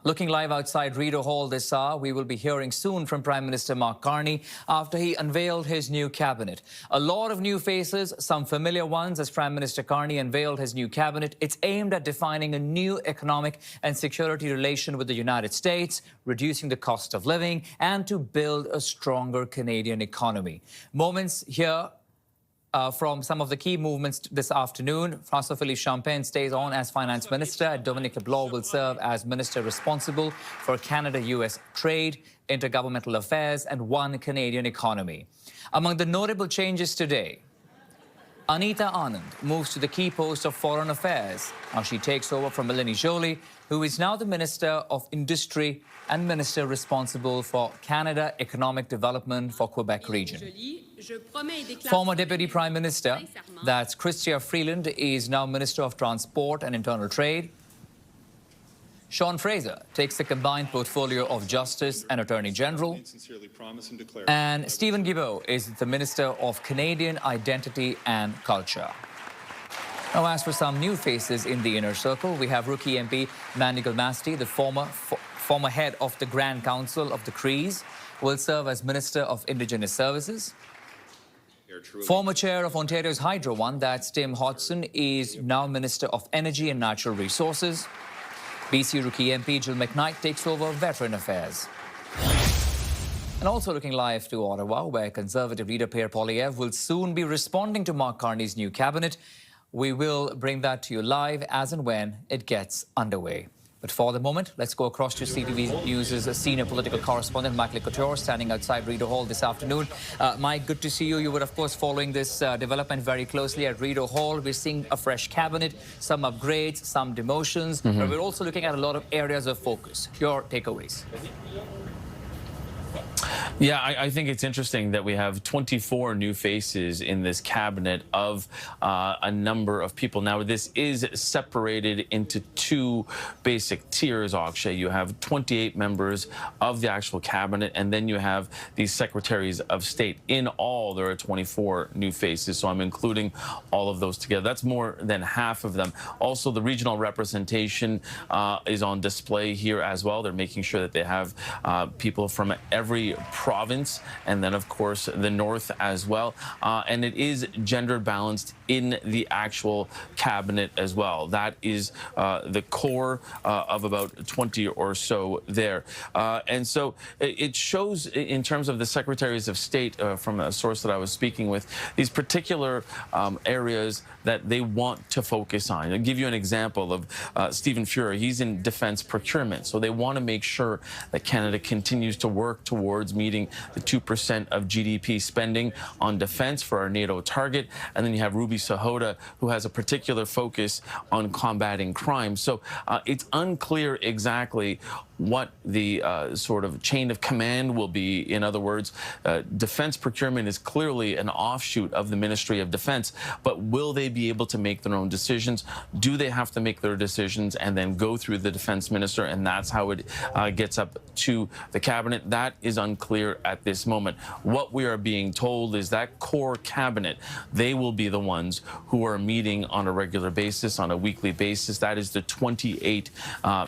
Looking live outside Rideau Hall this hour, we will be hearing soon from Prime Minister Mark Carney after he unveiled his new cabinet. A lot of new faces, some familiar ones as Prime Minister Carney unveiled his new cabinet. It's aimed at defining a new economic and security relation with the United States, reducing the cost of living, and to build a stronger Canadian economy. Moments here from some of the key movements this afternoon. François-Philippe Champagne stays on as Finance Minister. Dominic LeBlanc will serve as Minister responsible for Canada-US trade, intergovernmental affairs and one Canadian economy. Among the notable changes today, Anita Anand moves to the key post of Foreign Affairs. Now she takes over from Mélanie Joly, who is now the Minister of Industry and Minister responsible for Canada Economic Development for Quebec region. Former Deputy Prime Minister, that's Chrystia Freeland, is now Minister of Transport and Internal Trade. Sean Fraser takes the combined portfolio of Justice and Attorney General. And Stephen Guilbeault is the Minister of Canadian Identity and Culture. Now, as for some new faces in the inner circle, we have rookie MP Mandy Gilmasti, the former head of the Grand Council of the Crees, will serve as Minister of Indigenous Services. Former chair of Ontario's Hydro One, that's Tim Hodgson, is now Minister of Energy and Natural Resources. BC rookie MP Jill McKnight takes over Veteran Affairs. And also looking live to Ottawa, where Conservative leader Pierre Poilievre will soon be responding to Mark Carney's new cabinet. We will bring that to you live as and when it gets underway. But for the moment, let's go across to CTV News' senior political correspondent, Michael Couteur, standing outside Rideau Hall this afternoon. Mike, good to see you. You were, of course, following this development very closely at Rideau Hall. We're seeing a fresh cabinet, some upgrades, some demotions, but we're also looking at a lot of areas of focus. Your takeaways? Yeah, I think it's interesting that we have 24 new faces in this cabinet of a number of people. Now, this is separated into two basic tiers, Akshay. You have 28 members of the actual cabinet, and then you have these secretaries of state. In all, there are 24 new faces, so I'm including all of those together. That's more than half of them. Also, the regional representation is on display here as well. They're making sure that they have people from every province, and then of course the north as well, and it is gender balanced in the actual cabinet as well. That is the core of about 20 or so there, and so it shows in terms of the secretaries of state, from a source that I was speaking with, these particular areas that they want to focus on. I'll give you an example of Stephen Fury. He's in defense procurement, so they want to make sure that Canada continues to work towards meeting the 2% of GDP spending on defense for our NATO target. And then you have Ruby Sahota, who has a particular focus on combating crime. So it's unclear exactly what the sort of chain of command will be. In other words, defense procurement is clearly an offshoot of the Ministry of Defense, but will they be able to make their own decisions? Do they have to make their decisions and then go through the defense minister, and that's how it gets up to the cabinet? That is unclear at this moment. What we are being told is that core cabinet, they will be the ones who are meeting on a regular basis, on a weekly basis. That is the 28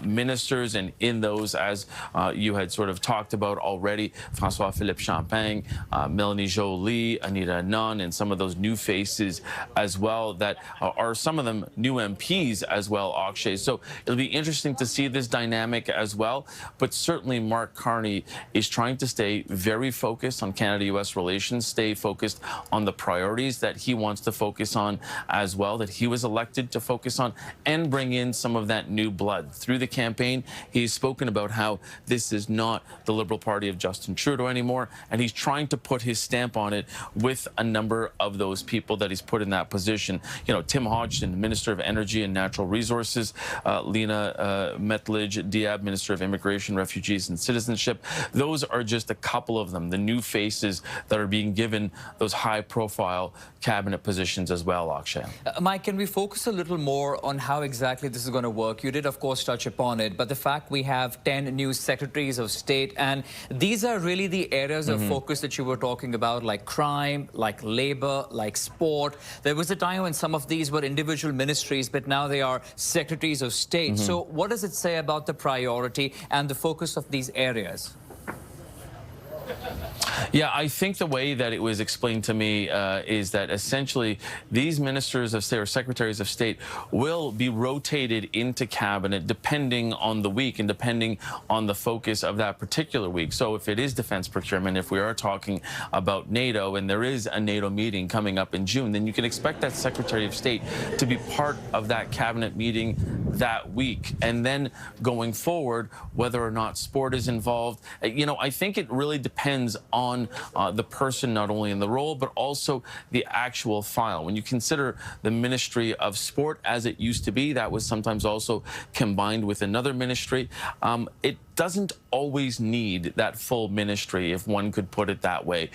ministers, and in those, as you had sort of talked about already, François-Philippe Champagne, Mélanie Joly, Anita Anand, and some of those new faces as well that are some of them new MPs as well, Akshay. So it'll be interesting to see this dynamic as well. But certainly Mark Carney is trying to stay very focused on Canada-US relations, stay focused on the priorities that he wants to focus on as well, that he was elected to focus on, and bring in some of that new blood. Through the campaign, he's spoken about how this is not the Liberal Party of Justin Trudeau anymore, and he's trying to put his stamp on it with a number of those people that he's put in that position. You know, Tim Hodgson, Minister of Energy and Natural Resources, Lena Metlidge Diab, Minister of Immigration, Refugees and Citizenship. Those are just a couple couple of them, the new faces that are being given those high-profile cabinet positions as well, Akshay. Mike, can we focus a little more on how exactly this is going to work? You did, of course, touch upon it, but the fact we have 10 new secretaries of state, and these are really the areas of focus that you were talking about, like crime, like labor, like sport. There was a time when some of these were individual ministries, but now they are secretaries of state. So what does it say about the priority and the focus of these areas? Yeah, I think the way that it was explained to me is that essentially these ministers of state or secretaries of state will be rotated into cabinet depending on the week and depending on the focus of that particular week. So if it is defense procurement, if we are talking about NATO and there is a NATO meeting coming up in June, then you can expect that secretary of state to be part of that cabinet meeting that week. And then going forward, whether or not sport is involved, you know, I think it really depends on the person, not only in the role, but also the actual file. When you consider the Ministry of Sport as it used to be, that was sometimes also combined with another ministry. It doesn't always need that full ministry, if one could put it that way.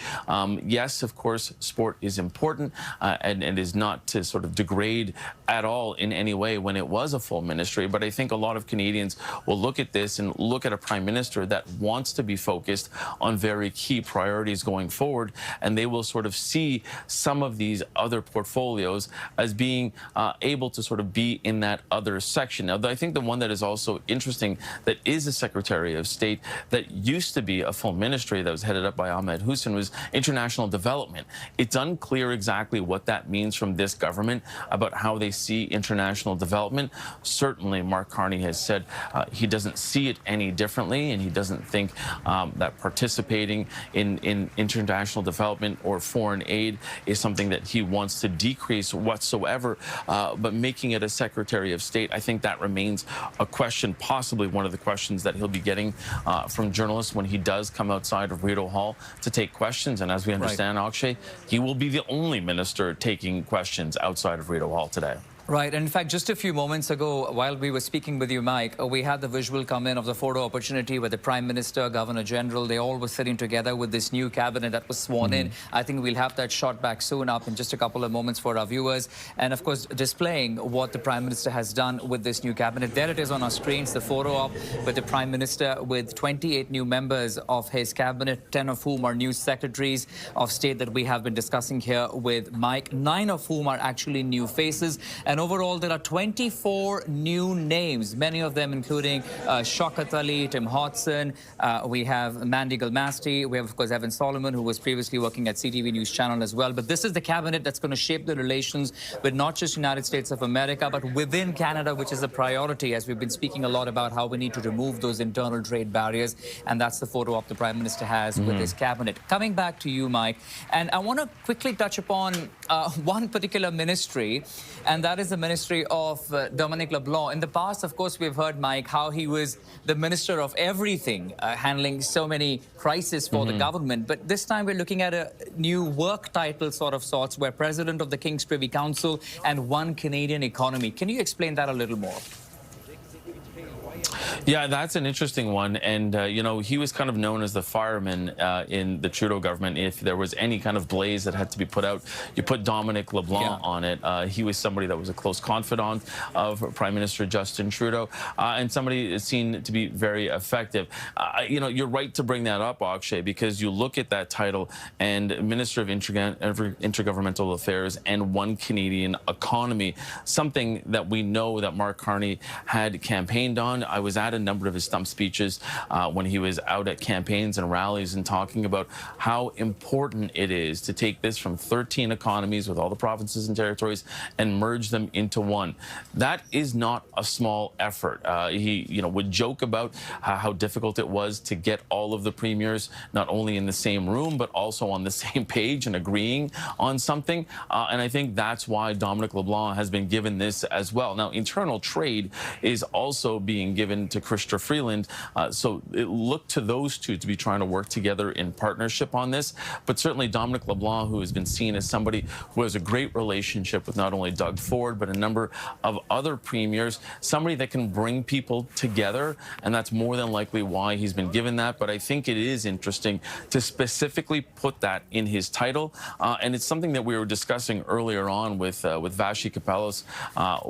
Yes, of course, sport is important and is not to sort of degrade at all in any way when it was a full ministry. But I think a lot of Canadians will look at this and look at a prime minister that wants to be focused on very key priorities going forward, and they will sort of see some of these other portfolios as being able to sort of be in that other section. Now, I think the one that is also interesting that is a Secretary of State that used to be a full ministry that was headed up by Ahmed Hussein was international development. It's unclear exactly what that means from this government about how they see international development. Certainly, Mark Carney has said he doesn't see it any differently, and he doesn't think that participating in international development or foreign aid is something that he wants to decrease whatsoever. But making it a Secretary of State, I think that remains a question, possibly one of the questions that he'll be getting from journalists when he does come outside of Rideau Hall to take questions. And as we understand, Akshay, he will be the only minister taking questions outside of Rideau Hall today. Right. And in fact, just a few moments ago, while we were speaking with you, Mike, we had the visual come in of the photo opportunity where the Prime Minister, Governor General, they all were sitting together with this new cabinet that was sworn in. I think we'll have that shot back soon up in just a couple of moments for our viewers. And of course, displaying what the Prime Minister has done with this new cabinet. There it is on our screens, the photo op with the Prime Minister with 28 new members of his cabinet, 10 of whom are new secretaries of state that we have been discussing here with Mike, 9 of whom are actually new faces. And overall, there are 24 new names, many of them including Shaukat Ali, Tim Hodson. We have Mandy Gilmasti. We have, of course, Evan Solomon, who was previously working at CTV News Channel as well. But this is the cabinet that's going to shape the relations with not just United States of America, but within Canada, which is a priority, as we've been speaking a lot about how we need to remove those internal trade barriers. And that's the photo op the Prime Minister has with his cabinet. Coming back to you, Mike, and I want to quickly touch upon one particular ministry, and that is the Ministry of Dominic LeBlanc. In the past, of course, we've heard, Mike, how he was the minister of everything, handling so many crises for the government. But this time we're looking at a new work title sort of sorts, where President of the King's Privy Council and One Canadian Economy. Can you explain that a little more? Yeah, that's an interesting one. And, you know, he was kind of known as the fireman in the Trudeau government. If there was any kind of blaze that had to be put out, you put Dominic LeBlanc on it. He was somebody that was a close confidant of Prime Minister Justin Trudeau and somebody seen to be very effective. You know, you're right to bring that up, Akshay, because you look at that title and Minister of Intergovernmental Affairs and One Canadian Economy, something that we know that Mark Carney had campaigned on. I was at a number of his stump speeches when he was out at campaigns and rallies and talking about how important it is to take this from 13 economies with all the provinces and territories and merge them into one. That is not a small effort. He, you know, would joke about how difficult it was to get all of the premiers not only in the same room but also on the same page and agreeing on something. And I think that's why Dominic LeBlanc has been given this as well. Now, internal trade is also being given to Chrysler Freeland. So it looked to those two to be trying to work together in partnership on this. But certainly Dominic LeBlanc, who has been seen as somebody who has a great relationship with not only Doug Ford, but a number of other premiers, somebody that can bring people together. And that's more than likely why he's been given that. But I think it is interesting to specifically put that in his title. And it's something that we were discussing earlier on with Vashi Kapelos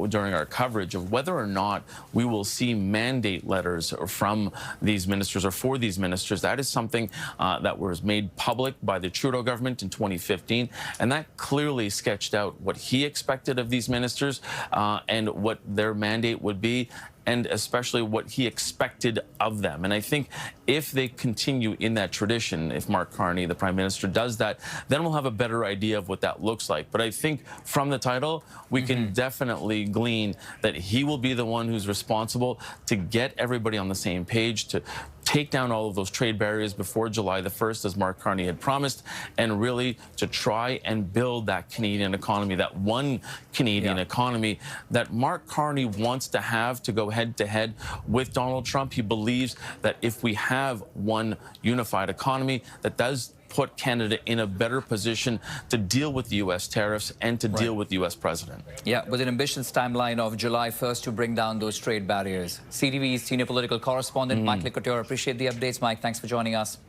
during our coverage of whether or not we will see mandate letters from these ministers or for these ministers. That is something that was made public by the Trudeau government in 2015, and that clearly sketched out what he expected of these ministers and what their mandate would be, and especially what he expected of them. And I think if they continue in that tradition, if Mark Carney, the Prime Minister, does that, then we'll have a better idea of what that looks like. But I think from the title, we can definitely glean that he will be the one who's responsible to get everybody on the same page, to take down all of those trade barriers before July the 1st, as Mark Carney had promised, and really to try and build that Canadian economy, that one Canadian economy that Mark Carney wants to have to go head-to-head with Donald Trump. He believes that if we have one unified economy, that does put Canada in a better position to deal with the U.S. tariffs and to deal with the U.S. president. Yeah, with an ambitious timeline of July 1st to bring down those trade barriers. CTV's senior political correspondent, Mike Couteur. Appreciate the updates, Mike. Thanks for joining us.